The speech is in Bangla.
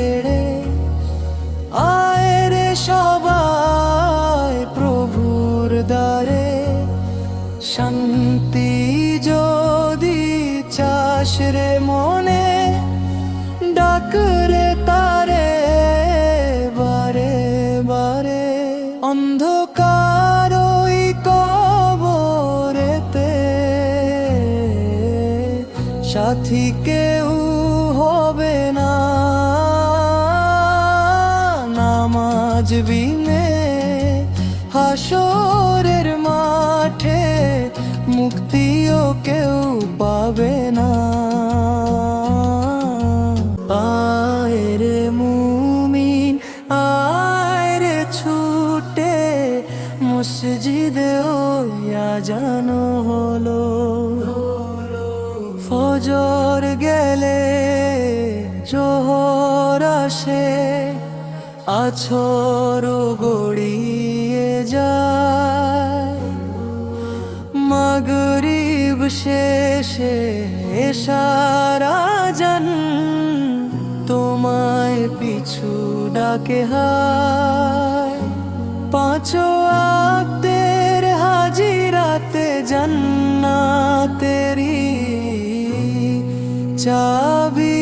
ছেড়ে আয় রে সবাই প্রভুর দ্বারে। শান্তি যদি চাস রে মনে, ডাক রে তারে বারে বারে। অন্ধকার ওই কবরেতে সাথী কেউ হবে না, নামাজ বিনে হাসরের মাঠে মুক্তিও কেউ পাবে না। আয় রে মুমিন আয় রে ছুটে, মসজিদে ওই আজান হলো। ফজর গেলে জোহর আসে, আছর গড়িয়ে যায়। মাগরিব শেষে এশার আজান তোমায় পিছু ডাকে হায়। পাঁচ ওয়াক্তের হাজিরাতে জান্নাতেরি চাবি